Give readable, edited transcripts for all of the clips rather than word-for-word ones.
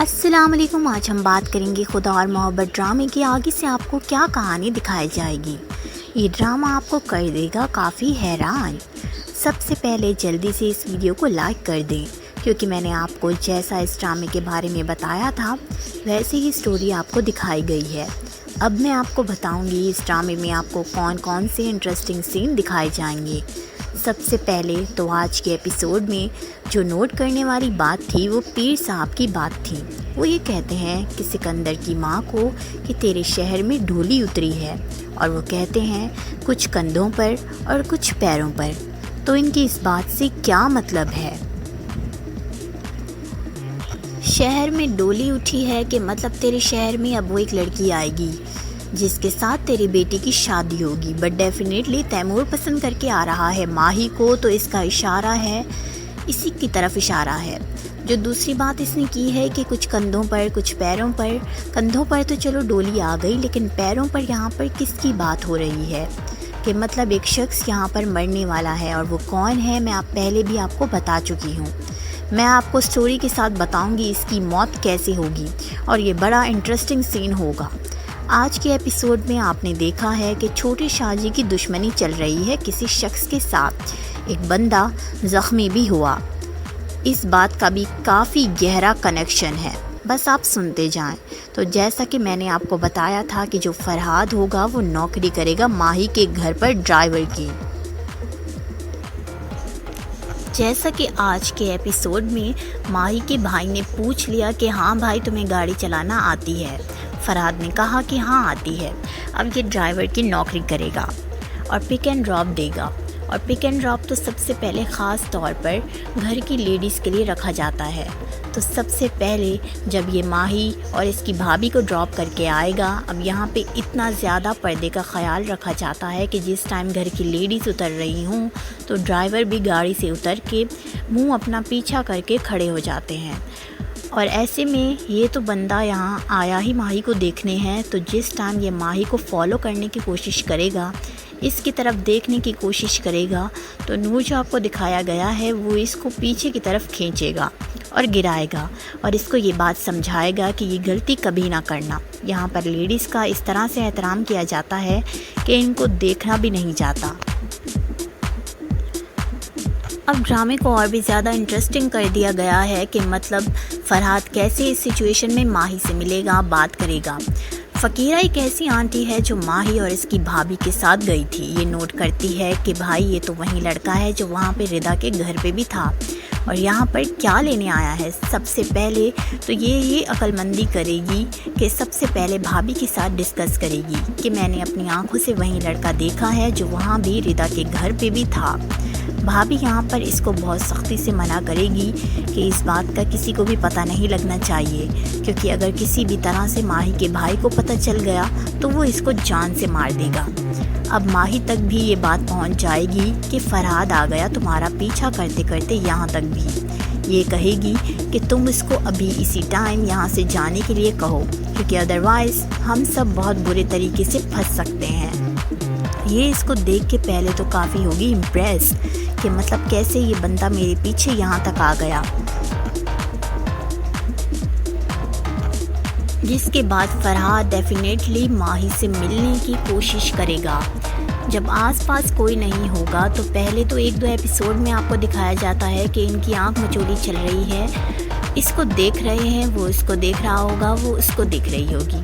अस्सलाम वालेकुम। आज हम बात करेंगे खुदा और मोहब्बत ड्रामे की। आगे से आपको क्या कहानी दिखाई जाएगी, ये ड्रामा आपको कर देगा काफ़ी हैरान। सबसे पहले जल्दी से इस वीडियो को लाइक कर दें, क्योंकि मैंने आपको जैसा इस ड्रामे के बारे में बताया था वैसे ही स्टोरी आपको दिखाई गई है। अब मैं आपको बताऊंगी इस ड्रामे में आपको कौन कौन से इंटरेस्टिंग सीन दिखाए जाएंगे। सबसे पहले तो आज के एपिसोड में जो नोट करने वाली बात थी वो पीर साहब की बात थी। वो ये कहते हैं कि सिकंदर की माँ को कि तेरे शहर में डोली उतरी है, और वो कहते हैं कुछ कंधों पर और कुछ पैरों पर। तो इनकी इस बात से क्या मतलब है? शहर में डोली उठी है कि मतलब तेरे शहर में अब वो एक लड़की आएगी जिसके साथ तेरी बेटी की शादी होगी। बट डेफिनेटली तैमूर पसंद करके आ रहा है माही को, तो इसका इशारा है, इसी की तरफ इशारा है। जो दूसरी बात इसने की है कि कुछ कंधों पर कुछ पैरों पर। कंधों पर तो चलो डोली आ गई, लेकिन पैरों पर यहाँ पर किसकी बात हो रही है? कि मतलब एक शख्स यहाँ पर मरने वाला है, और वो कौन है मैं पहले भी आपको बता चुकी हूँ। मैं आपको स्टोरी के साथ बताऊंगी इसकी मौत कैसे होगी, और ये बड़ा इंटरेस्टिंग सीन होगा। आज के एपिसोड में आपने देखा है कि छोटे शाहजी की दुश्मनी चल रही है किसी शख्स के साथ। एक बंदा ज़ख्मी भी हुआ। इस बात का भी काफ़ी गहरा कनेक्शन है, बस आप सुनते जाएं। तो जैसा कि मैंने आपको बताया था कि जो फरहाद होगा वो नौकरी करेगा माही के घर पर ड्राइवर की। जैसा कि आज के एपिसोड में माही के भाई ने पूछ लिया कि हाँ भाई तुम्हें गाड़ी चलाना आती है। फरहाद ने कहा कि हाँ आती है। अब ये ड्राइवर की नौकरी करेगा और पिक एंड ड्रॉप देगा। और पिक एंड ड्रॉप तो सबसे पहले ख़ास तौर पर घर की लेडीज़ के लिए रखा जाता है। तो सबसे पहले जब ये माही और इसकी भाभी को ड्रॉप करके आएगा, अब यहाँ पे इतना ज़्यादा पर्दे का ख़्याल रखा जाता है कि जिस टाइम घर की लेडीज़ उतर रही हों तो ड्राइवर भी गाड़ी से उतर के मुँह अपना पीछा करके खड़े हो जाते हैं। और ऐसे में ये तो बंदा यहाँ आया ही माही को देखने हैं, तो जिस टाइम ये माही को फॉलो करने की कोशिश करेगा, इसकी तरफ देखने की कोशिश करेगा, तो नूर जो आपको दिखाया गया है वो इसको पीछे की तरफ खींचेगा और गिराएगा, और इसको ये बात समझाएगा कि ये गलती कभी ना करना। यहाँ पर लेडीज़ का इस तरह से एहतराम किया जाता है कि इनको देखना भी नहीं जाता। अब ड्रामे को और भी ज़्यादा इंटरेस्टिंग कर दिया गया है कि मतलब फरहाद कैसे इस सिचुएशन में माही से मिलेगा, बात करेगा। फ़कीरा एक ऐसी आंटी है जो माही और इसकी भाभी के साथ गई थी। ये नोट करती है कि भाई ये तो वही लड़का है जो वहाँ पे रिदा के घर पे भी था, और यहाँ पर क्या लेने आया है। सबसे पहले तो ये अक्लमंदी करेगी कि सबसे पहले भाभी के साथ डिस्कस करेगी कि मैंने अपनी आंखों से वही लड़का देखा है जो वहाँ भी रिदा के घर पे भी था। भाभी यहाँ पर इसको बहुत सख्ती से मना करेगी कि इस बात का किसी को भी पता नहीं लगना चाहिए, क्योंकि अगर किसी भी तरह से माही के भाई को पता चल गया तो वो इसको जान से मार देगा। अब माही तक भी ये बात पहुँच जाएगी कि फरहाद आ गया तुम्हारा पीछा करते करते यहाँ तक भी। ये कहेगी कि तुम इसको अभी इसी टाइम यहाँ से जाने के लिए कहो, क्योंकि अदरवाइज़ हम सब बहुत बुरे तरीके से फंस सकते हैं। ये इसको देख के पहले तो काफ़ी होगी इम्प्रेस कि मतलब कैसे ये बंदा मेरे पीछे यहाँ तक आ गया। जिसके बाद फरहाद डेफिनेटली माही से मिलने की कोशिश करेगा। जब आसपास कोई नहीं होगा तो पहले तो एक दो एपिसोड में आपको दिखाया जाता है कि इनकी आंख मचोली चल रही है। इसको देख रहे हैं, वो इसको देख रहा होगा, वो उसको देख रही होगी।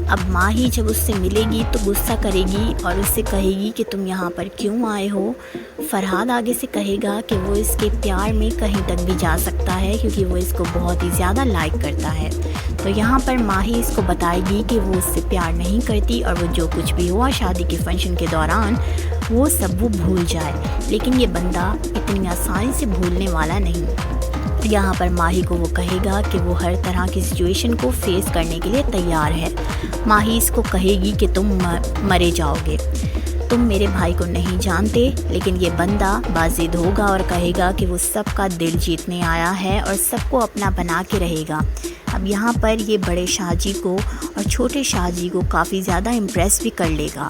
अब माही जब उससे मिलेगी तो गुस्सा करेगी और उससे कहेगी कि तुम यहाँ पर क्यों आए हो। फरहाद आगे से कहेगा कि वो इसके प्यार में कहीं तक भी जा सकता है, क्योंकि वो इसको बहुत ही ज़्यादा लाइक करता है। तो यहाँ पर माही इसको बताएगी कि वो उससे प्यार नहीं करती, और वो जो कुछ भी हुआ शादी के फंक्शन के दौरान वो सब वो भूल जाए। लेकिन ये बंदा इतनी आसानी से भूलने वाला नहीं। यहाँ पर माही को वो कहेगा कि वो हर तरह की सिचुएशन को फेस करने के लिए तैयार है। माही इसको कहेगी कि तुम मरे जाओगे, तुम मेरे भाई को नहीं जानते। लेकिन ये बंदा बाजिद होगा और कहेगा कि वो सबका दिल जीतने आया है और सबको अपना बना के रहेगा। अब यहाँ पर ये बड़े शाहजी को और छोटे शाहजी को काफ़ी ज़्यादा इम्प्रेस भी कर लेगा,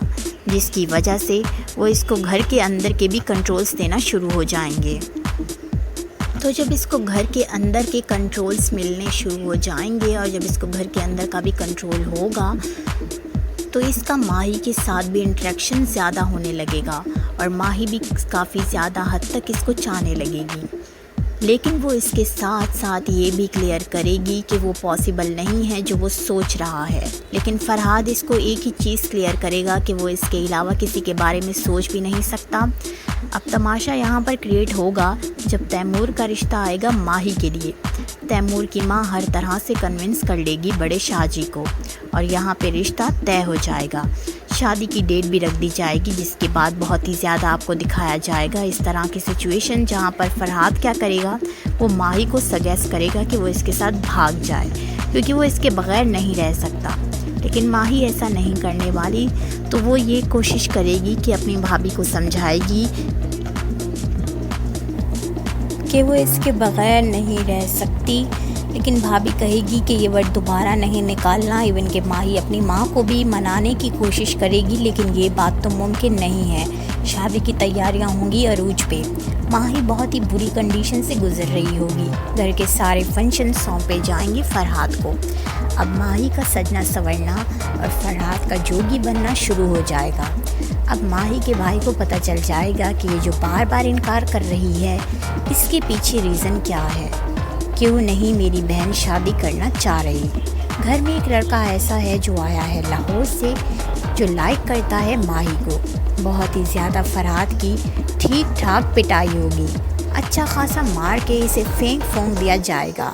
जिसकी वजह से वो इसको घर के अंदर के भी कंट्रोल्स देना शुरू हो जाएंगे। तो जब इसको घर के अंदर के कंट्रोल्स मिलने शुरू हो जाएंगे और जब इसको घर के अंदर का भी कंट्रोल होगा तो इसका माही के साथ भी इंटरेक्शन ज़्यादा होने लगेगा और माही भी काफ़ी ज़्यादा हद तक इसको चाहने लगेगी। लेकिन वो इसके साथ साथ ये भी क्लियर करेगी कि वो पॉसिबल नहीं है जो वो सोच रहा है। लेकिन फरहाद इसको एक ही चीज़ क्लियर करेगा कि वो इसके अलावा किसी के बारे में सोच भी नहीं सकता। अब तमाशा यहाँ पर क्रिएट होगा जब तैमूर का रिश्ता आएगा माही के लिए। तैमूर की माँ हर तरह से कन्विंस कर लेगी बड़े शाहजी को और यहाँ पे रिश्ता तय हो जाएगा। शादी की डेट भी रख दी जाएगी, जिसके बाद बहुत ही ज़्यादा आपको दिखाया जाएगा इस तरह की सिचुएशन जहाँ पर फरहाद क्या करेगा, वो माही को सजेस्ट करेगा कि वो इसके साथ भाग जाए क्योंकि वो इसके बग़ैर नहीं रह सकता। लेकिन माही ऐसा नहीं करने वाली, तो वो ये कोशिश करेगी कि अपनी भाभी को समझाएगी कि वो इसके बग़ैर नहीं रह सकती। लेकिन भाभी कहेगी कि ये वर्ड दोबारा नहीं निकालना। इवन कि माही अपनी माँ को भी मनाने की कोशिश करेगी, लेकिन ये बात तो मुमकिन नहीं है। शादी की तैयारियां होंगी अरूज पे। माही बहुत ही बुरी कंडीशन से गुजर रही होगी। घर के सारे फंक्शन सौंपे जाएंगे फरहाद को। अब माही का सजना संवरना और फरहाद का जोगी बनना शुरू हो जाएगा। अब माही के भाई को पता चल जाएगा कि ये जो बार बार इनकार कर रही है, इसके पीछे रीज़न क्या है। क्यों नहीं मेरी बहन शादी करना चाह रही। घर में एक लड़का ऐसा है जो आया है लाहौर से, जो लाइक करता है माही को। बहुत ही ज़्यादा फरहाद की ठीक ठाक पिटाई होगी। अच्छा खासा मार के इसे फेंक फोंक दिया जाएगा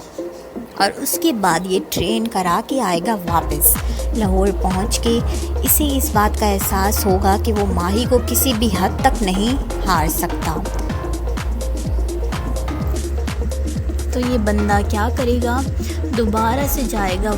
और उसके बाद ये ट्रेन करा के आएगा वापस। लाहौर पहुंच के इसे इस बात का एहसास होगा कि वो माही को किसी भी हद तक नहीं हार सकता। तो ये बंदा क्या करेगा, दोबारा से जाएगा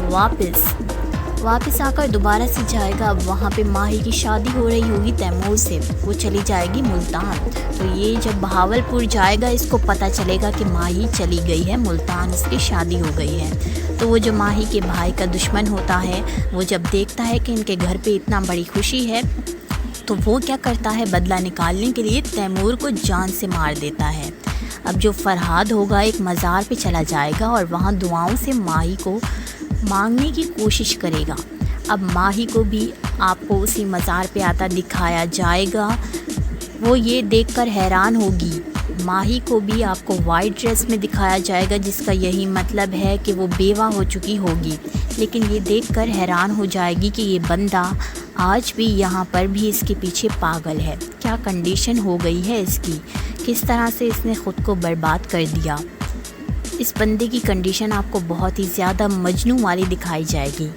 वापस आकर दोबारा से जाएगा। वहाँ पे माही की शादी हो रही होगी तैमूर से, वो चली जाएगी मुल्तान। तो ये जब बहावलपुर जाएगा, इसको पता चलेगा कि माही चली गई है मुल्तान, इसकी शादी हो गई है। तो वो जो माही के भाई का दुश्मन होता है, वो जब देखता है कि इनके घर पे इतना बड़ी खुशी है, तो वो क्या करता है, बदला निकालने के लिए तैमूर को जान से मार देता है। अब जो फरहाद होगा एक मज़ार पे चला जाएगा और वहाँ दुआओं से माही को मांगने की कोशिश करेगा। अब माही को भी आपको उसी मज़ार पे आता दिखाया जाएगा। वो ये देखकर हैरान होगी। माही को भी आपको वाइट ड्रेस में दिखाया जाएगा, जिसका यही मतलब है कि वो बेवा हो चुकी होगी। लेकिन ये देखकर हैरान हो जाएगी कि ये बंदा आज भी यहाँ पर भी इसके पीछे पागल है। क्या कंडीशन हो गई है इसकी, किस तरह से इसने ख़ुद को बर्बाद कर दिया। इस बंदे की कंडीशन आपको बहुत ही ज़्यादा मजनू वाली दिखाई जाएगी।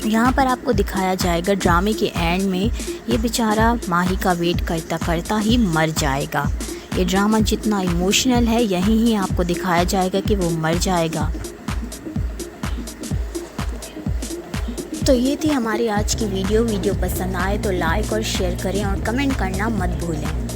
यहाँ पर आपको दिखाया जाएगा ड्रामे के एंड में ये बेचारा माही का वेट करता करता ही मर जाएगा। ये ड्रामा जितना इमोशनल है, यहीं ही आपको दिखाया जाएगा कि वो मर जाएगा। तो ये थी हमारी आज की वीडियो पसंद आए तो लाइक और शेयर करें और कमेंट करना मत भूलें।